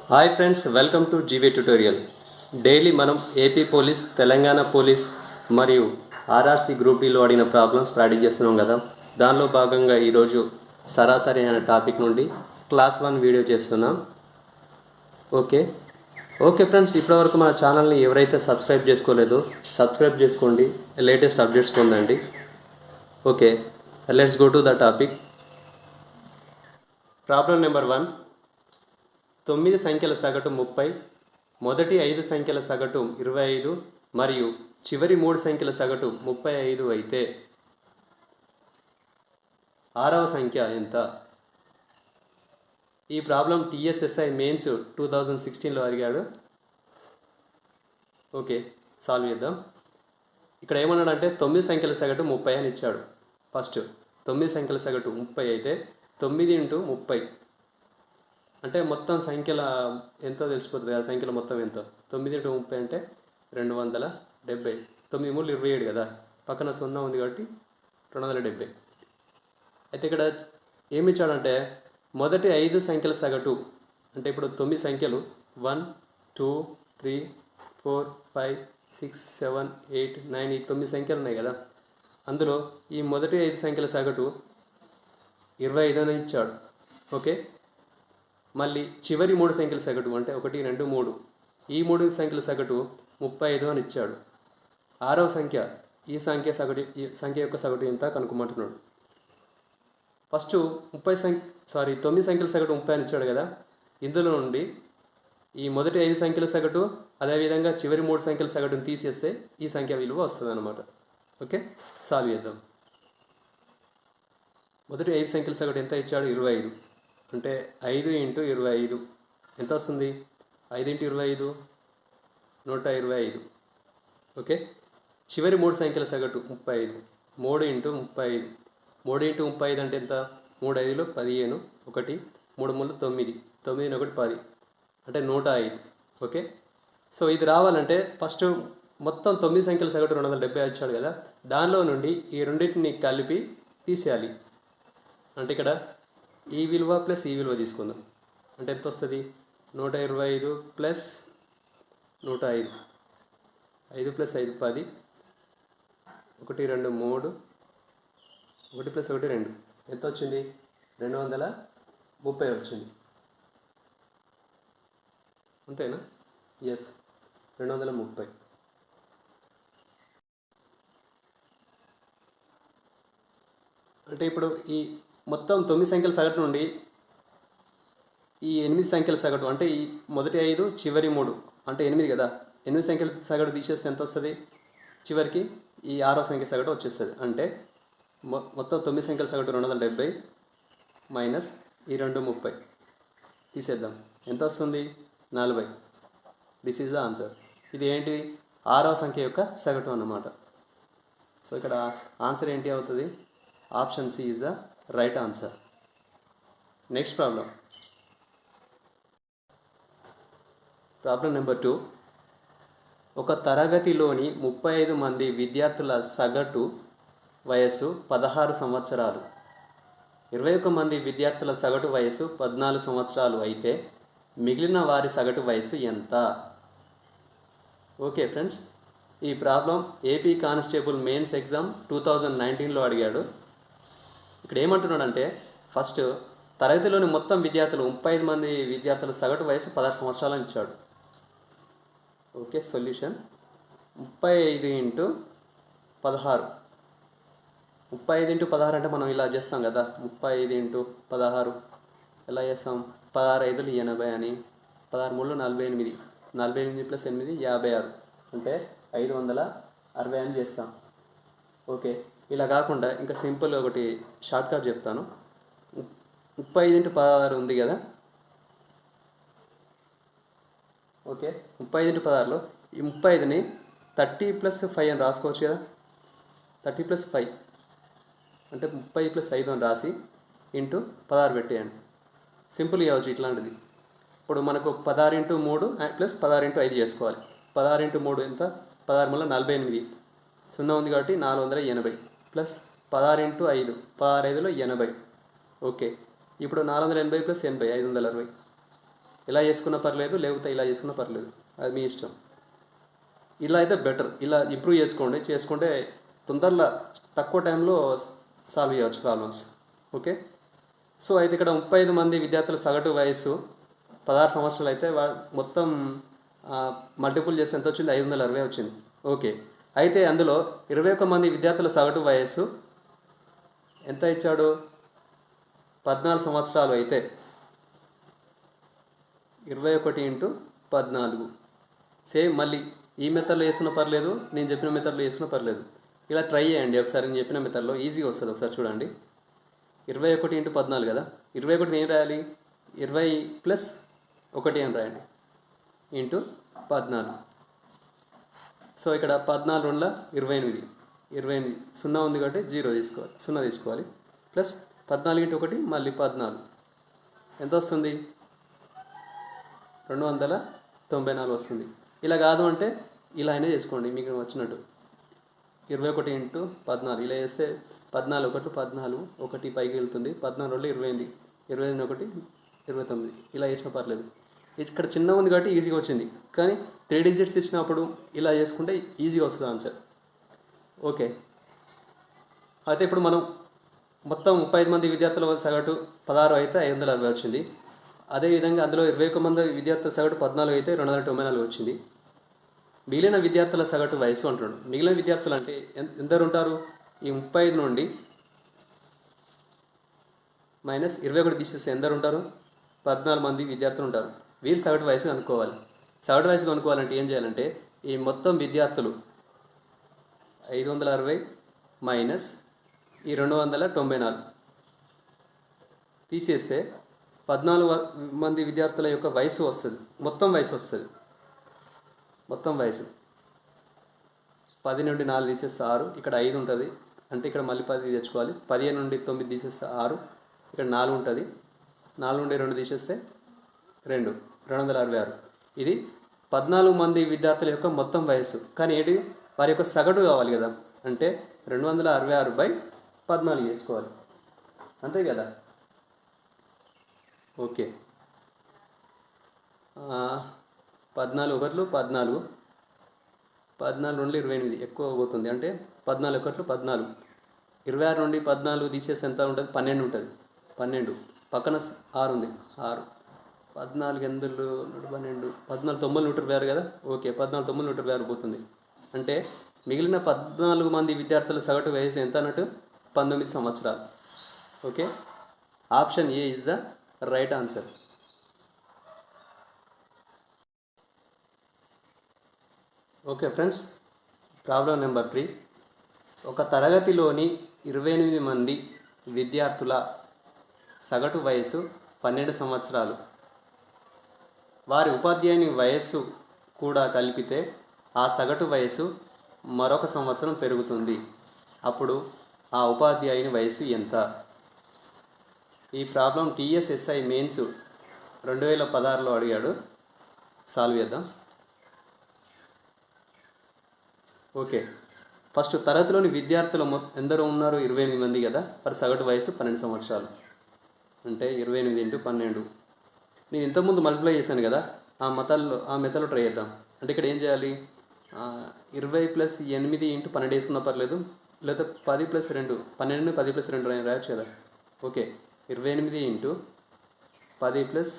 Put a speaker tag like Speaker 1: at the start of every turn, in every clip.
Speaker 1: Hi friends, welcome to Jeeve tutorial. Daily మనం AP police, Telangana police మరియు RRC group డీలో అడిగిన ప్రాబ్లమ్స్ ప్రాక్టీస్ చేస్తున్నాం కదా. దానిలో భాగంగా ఈరోజు సరాసరి అనే టాపిక్ నుండి క్లాస్ 1 వీడియో చేస్తున్నాం. ఓకే ఫ్రెండ్స్, ఇప్పటివరకు మన ఛానల్ని ఎవరైతే సబ్స్క్రైబ్ చేసుకోలేదో సబ్స్క్రైబ్ చేసుకోండి, లేటెస్ట్ అప్డేట్స్ పొందండి. Okay, let's go to the topic. Problem number 1. 9 సంఖ్యల సగటు 30, మొదటి 5 సంఖ్యల సగటు 25 మరియు చివరి 3 సంఖ్యల సగటు 35 అయితే 6వ సంఖ్య ఎంత? ఈ ప్రాబ్లం TSSI మెయిన్స్ 2016లో అడిగాడు. ఓకే, సాల్వ్ చేద్దాం. ఇక్కడ ఏమన్నాడంటే 9 సంఖ్యల సగటు 30 అని ఇచ్చాడు. ఫస్ట్ 9 సంఖ్యల సగటు 30 అయితే 9 × 30 అంటే మొత్తం సంఖ్యల ఎంతో తెలిసిపోతుంది కదా. సంఖ్యల మొత్తం ఎంతో 9 × 30 అంటే 270. 9 3 27 కదా, పక్కన 0 ఉంది కాబట్టి 270. అయితే ఇక్కడ ఏమి ఇచ్చాడంటే మొదటి 5 సంఖ్యల సగటు అంటే ఇప్పుడు 9 సంఖ్యలు 1 2 3 4 5 6 7 8 9 ఈ 9 సంఖ్యలు ఉన్నాయి కదా. అందులో ఈ మొదటి 5 సంఖ్యల సగటు 25 అని ఇచ్చాడు. ఓకే, మళ్ళీ చివరి 3 సంఖ్యల సగటు అంటే 1 2 3 ఈ 3 సంఖ్యల సగటు 35 అని ఇచ్చాడు. 6వ సంఖ్య ఈ సంఖ్య యొక్క సగటు ఎంత కనుక్కోమంటున్నాడు. ఫస్ట్ 9 సంఖ్యల సగటు 30 అని ఇచ్చాడు కదా. ఇందులో నుండి ఈ మొదటి 5 సంఖ్యల సగటు అదేవిధంగా చివరి 3 సంఖ్యల సగటును తీసేస్తే ఈ సంఖ్య విలువ వస్తుంది అన్నమాట. ఓకే, సాల్వ్ చేద్దాం. మొదటి 5 సంఖ్యల సగటు ఎంత ఇచ్చాడు? 25. అంటే 5 × 25 ఎంత వస్తుంది? 5 × 25 125. ఓకే, చివరి 3 సంఖ్యల సగటు 35. 3 × 35 3 × 35 అంటే ఎంత? 3 5లు 15, 1 3 3 9, 9 1 10 అంటే 105. ఓకే, సో ఇది రావాలంటే ఫస్ట్ మొత్తం 9 సంఖ్యల సగటు 270 ఇచ్చాడు కదా. దానిలో నుండి ఈ రెండింటిని కలిపి తీసేయాలి. అంటే ఇక్కడ ఈ విలువ ప్లస్ ఈ విలువ తీసుకుందాం. అంటే ఎంత వస్తుంది? 125 ప్లస్ 105, 5 + 5 10, 1 2 3, 1 + 1 2 ఎంత వచ్చింది? 230 వచ్చింది. అంతేనా? ఎస్, 230. అంటే ఇప్పుడు ఈ మొత్తం 9 సంఖ్యల సగటు నుండి ఈ 8 సంఖ్యల సగటు అంటే ఈ మొదటి 5 చివరి 3 అంటే 8 కదా. 8 సంఖ్యల సగటు తీసేస్తే ఎంత వస్తుంది? చివరికి ఈ 6వ సంఖ్య సగటు వచ్చేస్తుంది. అంటే మొత్తం 9 సంఖ్యల సగటు 270 మైనస్ ఈ 230 తీసేద్దాం. ఎంత వస్తుంది? 40. This is the answer. ఇది ఏంటి? 6వ సంఖ్య యొక్క సగటు అన్నమాట. సో ఇక్కడ ఆన్సర్ ఏంటి అవుతుంది? Option C is the right answer. Next problem number 2. ఒక తరగతిలోని 35 మంది విద్యార్థుల సగటు వయస్సు 16 సంవత్సరాలు, 21 మంది విద్యార్థుల సగటు వయస్సు 14 సంవత్సరాలు అయితే మిగిలిన వారి సగటు వయస్సు ఎంత? ఓకే ఫ్రెండ్స్, ఈ problem AP constable mains exam 2019లో అడిగాడు. ఇక్కడ ఏమంటున్నాడంటే ఫస్ట్ తరగతిలోని మొత్తం విద్యార్థులు 35 మంది విద్యార్థుల సగటు వయసు 16 సంవత్సరాలని ఇచ్చాడు. Okay, solution 35 × 16. 35 × 16 అంటే మనం ఇలా చేస్తాం కదా. 35 × 16 ఎలా చేస్తాం? 16 5లు 80 అని, 16 3లు 48, 48 + 8 56 అంటే 560 అని చేస్తాం. ఓకే, ఇలా కాకుండా ఇంకా సింపుల్ ఒకటి షార్ట్ కట్ చెప్తాను. 35 × 16 ఉంది కదా. ఓకే, 35 × 16లో ఈ 35ని 30 + 5 అని రాసుకోవచ్చు కదా. 30 + 5 అంటే 30 + 5 అని రాసి ఇంటూ 16 పెట్టేయండి. సింపుల్ ఇవ్వచ్చు ఇట్లాంటిది. ఇప్పుడు మనకు 16 × 3 + 16 × 5 చేసుకోవాలి. 16 × 3 ఎంత? 16 3 48, 0 ఉంది కాబట్టి 480 ప్లస్ 16 × 5 16 5లో 80. ఓకే, ఇప్పుడు 480 + 80 560. ఇలా చేసుకున్నా పర్లేదు, లేకపోతే ఇలా చేసుకున్నా పర్లేదు, అది మీ ఇష్టం. ఇలా అయితే బెటర్. ఇలా ఇంప్రూవ్ చేసుకుంటే తొందరగా తక్కువ టైంలో సాల్వ్ చేయవచ్చు ప్రాబ్లమ్స్. ఓకే. సో అయితే ఇక్కడ 35 మంది విద్యార్థుల సగటు వయసు 16 సంవత్సరాలు అయితే మొత్తం మల్టిపుల్ చేస్తే ఎంత వచ్చింది? 560 వచ్చింది. ఓకే. అయితే అందులో 21 మంది విద్యార్థుల సగటు వయస్సు ఎంత ఇచ్చాడు? 14 సంవత్సరాలు అయితే 21 ఇంటూ 14. సేమ్ మళ్ళీ ఈ మెథడ్లో వేసుకున్న పర్లేదు, నేను చెప్పిన మెథడ్లో వేసుకున్న పర్లేదు. ఇలా ట్రై చేయండి ఒకసారి. నేను చెప్పిన మెథడ్లో ఈజీగా వస్తుంది. ఒకసారి చూడండి. 21 ఇంటూ 14 కదా. 21 ఏం రాయాలి? 20 ప్లస్ 1 అని రాయండి ఇంటూ 14. సో ఇక్కడ 14 2 28. 28 0 ఉంది కాబట్టి 0 తీసుకోవాలి. ప్లస్ 14 ఇంటూ 1 మళ్ళీ 14. ఎంత వస్తుంది? 294 వస్తుంది. ఇలా కాదు అంటే ఇలా అయినా చేసుకోండి మీకు వచ్చినట్టు. 21 ఇంటూ 14 ఇలా చేస్తే 14 1 14, 1 పైకి వెళ్తుంది. 14 2 28, 28 1 29. ఇలా చేసినా పర్లేదు. ఇక్కడ చిన్న ఉంది కాబట్టి ఈజీగా వచ్చింది. కానీ 3 డిజిట్స్ ఇచ్చినప్పుడు ఇలా చేసుకుంటే ఈజీగా వస్తుంది ఆన్సర్. ఓకే. అయితే ఇప్పుడు మనం మొత్తం 35 మంది విద్యార్థుల సగటు 16 అయితే 560 వచ్చింది. అదేవిధంగా అందులో 21 మంది విద్యార్థుల సగటు 14 అయితే 294 వచ్చింది. మిగిలిన విద్యార్థుల సగటు వయసు అంటున్నాడు. మిగిలిన విద్యార్థులు అంటే ఎందరు ఉంటారు? ఈ 35 నుండి మైనస్ 21 తీసేస్తే ఎందరు ఉంటారు? 14 మంది విద్యార్థులు ఉంటారు. వీరి సగటు వయసు కనుక్కోవాలి. సగటు వయసు కనుక్కోవాలంటే ఏం చేయాలంటే ఈ మొత్తం విద్యార్థులు 560 మైనస్ ఈ 294 తీసేస్తే 14 మంది విద్యార్థుల యొక్క వయసు వస్తుంది. మొత్తం వయసు వస్తుంది. మొత్తం వయసు 10 నుండి 4 తీసేస్తే 6. ఇక్కడ 5 ఉంటుంది అంటే ఇక్కడ మళ్ళీ 10 తెచ్చుకోవాలి. 15 నుండి 9 తీసేస్తే 6. ఇక్కడ 4 ఉంటుంది. 4 నుండి 2 తీసేస్తే 2, 266. ఇది 14 మంది విద్యార్థుల యొక్క మొత్తం వయసు. కానీ ఏంటి? వారి యొక్క సగటు కావాలి కదా. అంటే 266/14 చేసుకోవాలి. అంతే కదా. ఓకే. 14 1 14, 14 2 28 ఎక్కువ పోతుంది. అంటే 14 1 14, 26 నుండి 14 తీసేసి ఎంత ఉంటుంది? 12 ఉంటుంది. 12 పక్కన 6 ఉంది. 6 14 ఎందులో 12 14 9 120 కదా. ఓకే. 14 9 120 పోతుంది. అంటే మిగిలిన 14 మంది విద్యార్థుల సగటు వయసు ఎంత అన్నట్టు? 19 సంవత్సరాలు. Okay. Option A is the right answer. Okay friends, problem number 3. ఒక తరగతిలోని 28 మంది విద్యార్థుల సగటు వయసు 12 సంవత్సరాలు. వారి ఉపాధ్యాయుని వయస్సు కూడా కలిపితే ఆ సగటు వయసు మరొక సంవత్సరం పెరుగుతుంది. అప్పుడు ఆ ఉపాధ్యాయుని వయసు ఎంత? ఈ ప్రాబ్లం TSSI మెయిన్స్ 2016లో అడిగాడు. సాల్వ్ చేద్దాం. ఓకే. ఫస్ట్ తరగతిలోని విద్యార్థులు ఎందరో ఉన్నారు? 28 మంది కదా. వారి సగటు వయసు 12 సంవత్సరాలు. అంటే 28 ఇంటూ 12. నేను ఇంతకుముందు మల్టిప్లై చేశాను కదా. ఆ మెథడ్లో ట్రై చేద్దాం. అంటే ఇక్కడ ఏం చేయాలి? 20 ప్లస్ 8 ఇంటూ 12 వేసుకున్నా పర్లేదు, లేదా 10 ప్లస్ 2 12 10 ప్లస్ 2 రాయొచ్చు కదా. ఓకే. 28 ఇంటూ 10 ప్లస్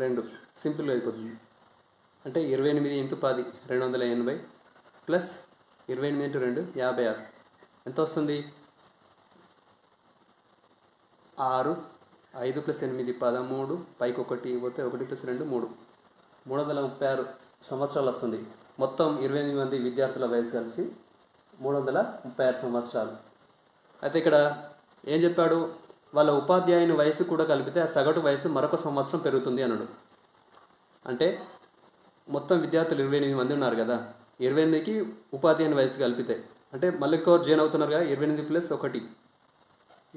Speaker 1: 2 సింపుల్గా అయిపోతుంది. అంటే 28 ఇంటూ 10 280 ప్లస్ 28 ఇంటూ 2 56. ఎంత వస్తుంది? 6, 5 ప్లస్ 8 13, పైకి 1 పోతే 1 ప్లస్ 2 3, 336 సంవత్సరాలు వస్తుంది. మొత్తం 28 మంది విద్యార్థుల వయసు కలిసి 336 సంవత్సరాలు. అయితే ఇక్కడ ఏం చెప్పాడు? వాళ్ళ ఉపాధ్యాయుని వయసు కూడా కలిపితే ఆ సగటు వయసు మరొక సంవత్సరం పెరుగుతుంది అన్నాడు. అంటే మొత్తం విద్యార్థులు 28 మంది ఉన్నారు కదా. 28కి ఉపాధ్యాయుని వయసు కలిపితే అంటే మళ్ళీ ఇంకో జాయిన్ అవుతున్నారు కదా. 28 ప్లస్ 1,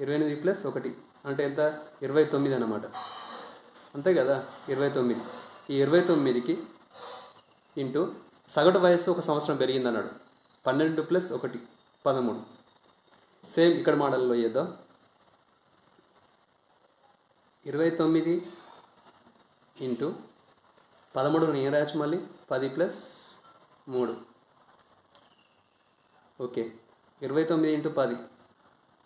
Speaker 1: 28 ప్లస్ 1 అంటే ఎంత? 29 అన్నమాట. అంతే కదా. 29. ఈ 29కి ఇంటూ సగటు వయస్సు ఒక సంవత్సరం పెరిగింది అన్నాడు. 12 ప్లస్ 1 13. సేమ్ ఇక్కడ మోడల్లో చేద్దాం. 29 ఇంటూ 13ని ఏం రాయొచ్చు మళ్ళీ 10 plus 3. Okay, 29 into 10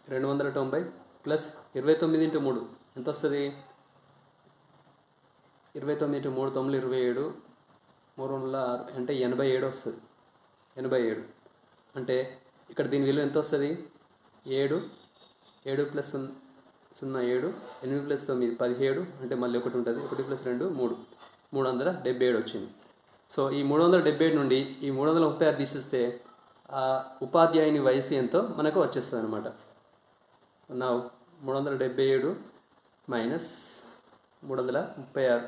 Speaker 1: 290 plus 29 into 3 ఎంత వస్తుంది? 29 ఇంటూ 3 9 27 306 అంటే 87 వస్తుంది. 87 అంటే ఇక్కడ దీని విలువ ఎంత వస్తుంది? 7 7 ప్లస్ 0 7 8 ప్లస్ 9 17 అంటే మళ్ళీ ఒకటి ఉంటుంది. 1 ప్లస్ 2 3 377 వచ్చింది. సో ఈ 377 నుండి ఈ 336 తీసిస్తే ఆ ఉపాధ్యాయుని వయసు ఎంతో మనకు వచ్చేస్తుంది అనమాట. నా 377 మైనస్ 336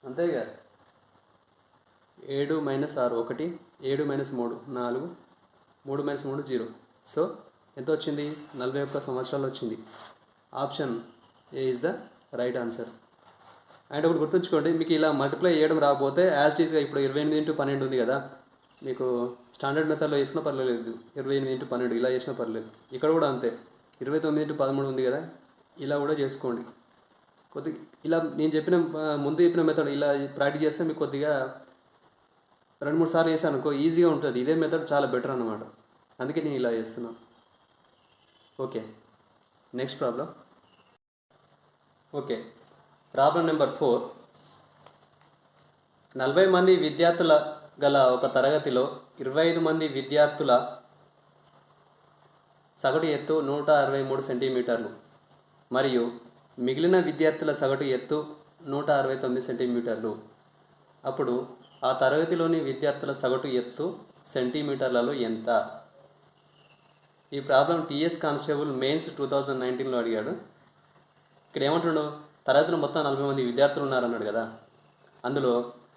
Speaker 1: అంతేగా. 7 మైనస్ 6 1 7 మైనస్ 3 4 3 మైనస్ 3 0. సో ఎంత వచ్చింది? 41 సంవత్సరాలు వచ్చింది. Option A is the right answer. And ఒకటి గుర్తుంచుకోండి, మీకు ఇలా మల్టిప్లై చేయడం రాకపోతే యాజ్ ఈజ్గా ఇప్పుడు 28 ఇంటూ 12 ఉంది కదా, మీకు స్టాండర్డ్ మెథడ్లో వేసినా పర్లేదు, 28 ఇంటూ 12 ఇలా చేసినా పర్లేదు. ఇక్కడ కూడా అంతే, 29 ఇంటూ 13 ఉంది కదా, ఇలా కూడా చేసుకోండి. కొద్దిగా ఇలా నేను చెప్పిన ముందు చెప్పిన మెథడ్ ఇలా ప్రాక్టీస్ చేస్తే మీకు కొద్దిగా 2-3 సార్లు చేశాను అనుకో ఈజీగా ఉంటుంది. ఇదే మెథడ్ చాలా బెటర్ అన్నమాట, అందుకే నేను ఇలా చేస్తున్నాను. Okay, next problem. Okay, problem number 4. 40 మంది విద్యార్థుల గల ఒక తరగతిలో 25 మంది విద్యార్థుల సగటు ఎత్తు 163 సెంటీమీటర్లు మరియు మిగిలిన విద్యార్థుల సగటు ఎత్తు 169 సెంటీమీటర్లు. అప్పుడు ఆ తరగతిలోని విద్యార్థుల సగటు ఎత్తు సెంటీమీటర్లలో ఎంత? ఈ ప్రాబ్లం టీఎస్ కానిస్టేబుల్ మెయిన్స్ 2019లో అడిగాడు. ఇక్కడ ఏమంటున్నాడు? తరగతిలో మొత్తం 40 మంది విద్యార్థులు ఉన్నారన్నాడు కదా, అందులో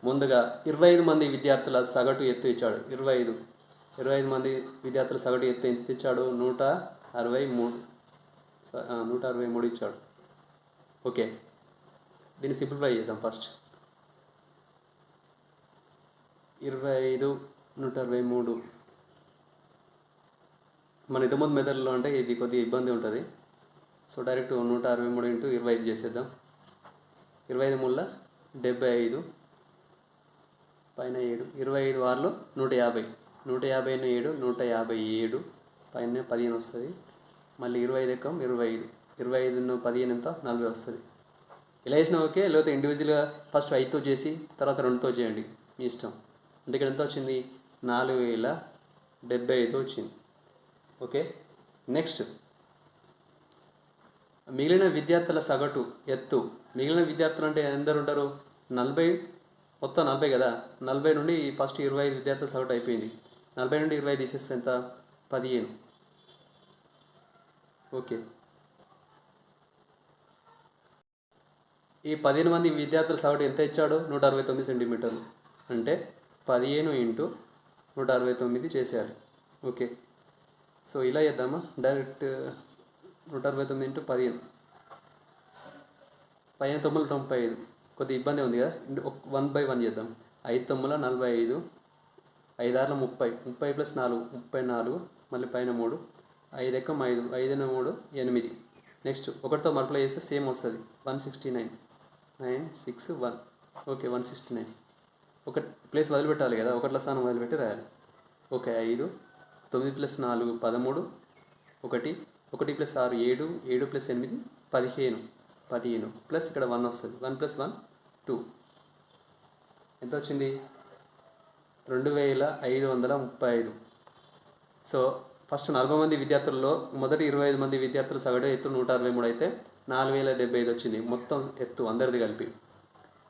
Speaker 1: ముందుగా 25 మంది విద్యార్థుల సగటు ఎత్తు ఇచ్చాడు. 25 మంది విద్యార్థుల సగటు ఎత్తు ఎంత ఇచ్చాడు? 163 ఇచ్చాడు. ఓకే, దీన్ని సింప్లిఫై చేద్దాం. ఫస్ట్ 25 163 మన ఇంతకుముందు మెథడ్లో అంటే ఇది కొద్దిగా ఇబ్బంది ఉంటుంది. సో డైరెక్ట్ 163 ఇంటూ 25 చేసేద్దాం. 25 ముళ్ళ 75 పైన 7 25 వార్లు 150 150 7 157 పైన 15 వస్తుంది. మళ్ళీ 25 ఎక్కం 25 25 15 ఎంత 40 వస్తుంది. ఇలా చేసినా ఓకే, లేకపోతే ఇండివిజువల్గా ఫస్ట్ 5తో చేసి తర్వాత 2తో చేయండి, మీ ఇష్టం. అంటే ఇక్కడ ఎంత వచ్చింది? 4075 వచ్చింది. ఓకే, నెక్స్ట్ మిగిలిన విద్యార్థుల సగటు ఎత్తు. మిగిలిన విద్యార్థులు అంటే ఎందరు ఉంటారు? 40, మొత్తం 40 కదా, 40 నుండి ఫస్ట్ 25 విద్యార్థుల సగటు అయిపోయింది. 40 నుండి 20 తీసేస్తే ఎంత? 15. ఓకే, ఈ 15 మంది విద్యార్థుల సగటు ఎంత ఇచ్చాడు? 169 సెంటీమీటర్లు. అంటే 15 ఇంటూ 169 చేసేయాలి. ఓకే, సో ఇలా చేద్దామా? Direct 169 into 15 15 9 95. కొద్దిగా ఇబ్బంది ఉంది కదా, 1 by 1 చేద్దాం. 5 9 45 5 6 30 30 ప్లస్ 4 34 మళ్ళీ పైన 3 5 ఎక్కం 5 5 3 8. నెక్స్ట్ ఒకటితో మల్టిప్లై చేస్తే సేమ్ వస్తుంది 169 9 6 1. ఓకే, 169. ఒక ప్లేస్ వదిలిపెట్టాలి కదా, ఒకట్ల స్థానం వదిలిపెట్టి రాయాలి. Okay, 5 9 plus 4 13 1 1 plus 6 7 7 plus 8 15 plus ఇక్కడ 1 వస్తుంది. 1 ప్లస్ 1 2. ఎంత వచ్చింది? 2535. సో ఫస్ట్ 40 మంది విద్యార్థుల్లో మొదటి 25 మంది విద్యార్థుల సగటు ఎత్తు 163 అయితే 4075 వచ్చింది మొత్తం ఎత్తు అందరిది కలిపి.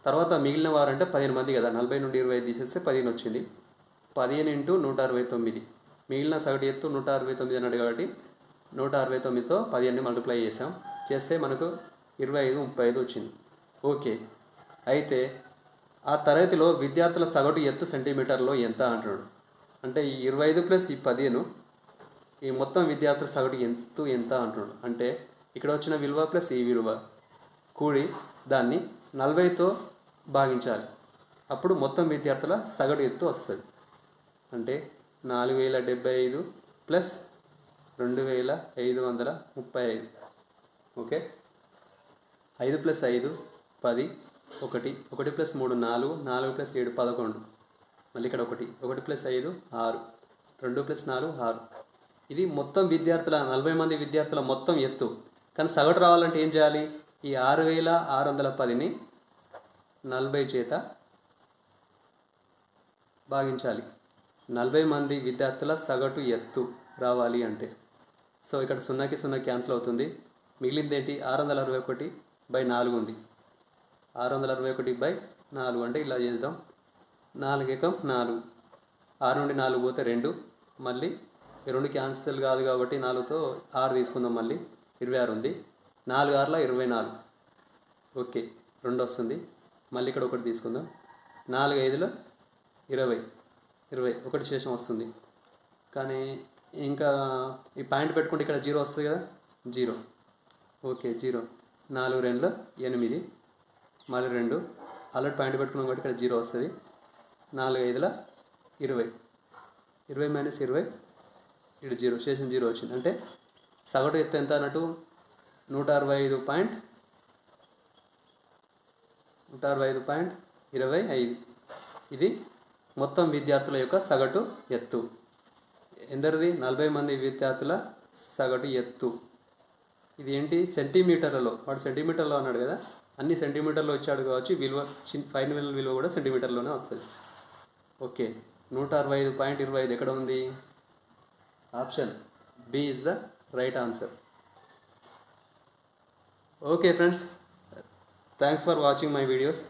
Speaker 1: తర్వాత మిగిలిన వారు అంటే 15 మంది కదా, 40 నుండి 25 తీసేస్తే 15 వచ్చింది. 15 ఇంటూ 169. మిగిలిన సగటు ఎత్తు 169 అన్నాడు కాబట్టి 169తో 15ని మల్టిప్లై చేస్తే మనకు 25 35 వచ్చింది. ఓకే, అయితే ఆ తరగతిలో విద్యార్థుల సగటు ఎత్తు సెంటీమీటర్లో ఎంత అంటున్నాడు. అంటే ఈ 25 ప్లస్ ఈ 15 ఈ మొత్తం విద్యార్థుల సగటు ఎత్తు ఎంత అంటున్నాడు. అంటే ఇక్కడ వచ్చిన విలువ ప్లస్ ఈ విలువ కూడి దాన్ని 40తో భాగించాలి, అప్పుడు మొత్తం విద్యార్థుల సగటు ఎత్తు వస్తుంది. అంటే 4075 ప్లస్ 2535. ఓకే, 5 ప్లస్ 5 10, 1, 1 + 3 4, 4 + 7 11, మళ్ళీ ఇక్కడ 1, 1 + 5 6, 2 + 4 6. ఇది మొత్తం విద్యార్థుల 40 మంది విద్యార్థుల మొత్తం ఎత్తు. కానీ సగటు రావాలంటే ఏం చేయాలి? ఈ 6610ని 40 చేత భాగించాలి. 40 మంది విద్యార్థుల సగటు ఎత్తు రావాలి అంటే. సో ఇక్కడ 0కి 0 క్యాన్సిల్ అవుతుంది. మిగిలింది ఏంటి? 661/4 ఉంది. 661/4 అంటే ఇలా చేద్దాం. 4 × 4, 6 నుండి 4 పోతే 2, మళ్ళీ 2 క్యాన్సిల్ కాదు కాబట్టి 4తో 6 తీసుకుందాం. మళ్ళీ 26 ఉంది. 4 6 24. ఓకే, 2 వస్తుంది. మళ్ళీ ఇక్కడ 1 తీసుకుందాం. 4 5 20, 21 శేషం వస్తుంది. కానీ ఇంకా ఈ పాయింట్ పెట్టుకుంటే ఇక్కడ 0 వస్తుంది కదా, 0. ఓకే, 0. 4 2 8, మళ్ళీ 2. ఆల్రెడీ పాయింట్ పెట్టుకున్నాం కాబట్టి ఇక్కడ 0 వస్తుంది. 4 5 20, 20 - 20, ఇక్కడ 0, శేషం 0 వచ్చింది. అంటే సగటు ఎత్తు ఎంత అన్నట్టు? 165.25. ఇది మొత్తం విద్యార్థుల యొక్క సగటు ఎత్తు. ఎందరిది? 40 మంది విద్యార్థుల సగటు ఎత్తు. ఇది ఏంటి? సెంటీమీటర్లలో. వాడు సెంటీమీటర్లో అన్నాడు కదా, అన్ని సెంటీమీటర్లో వచ్చాడు కావచ్చు. విలువ ఫైనల్ విలువ కూడా సెంటీమీటర్లోనే వస్తుంది. ఓకే, 165.25 ఎక్కడ ఉంది? Option B is the right answer. Okay friends, thanks for watching my videos.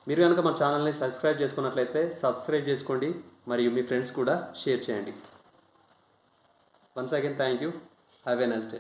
Speaker 1: మీరు కనుక మన ఛానల్ని సబ్స్క్రైబ్ చేసుకున్నట్లయితే సబ్స్క్రైబ్ చేసుకోండి, మరియు మీ ఫ్రెండ్స్ కూడా షేర్ చేయండి. Once again thank you. Have a nice day.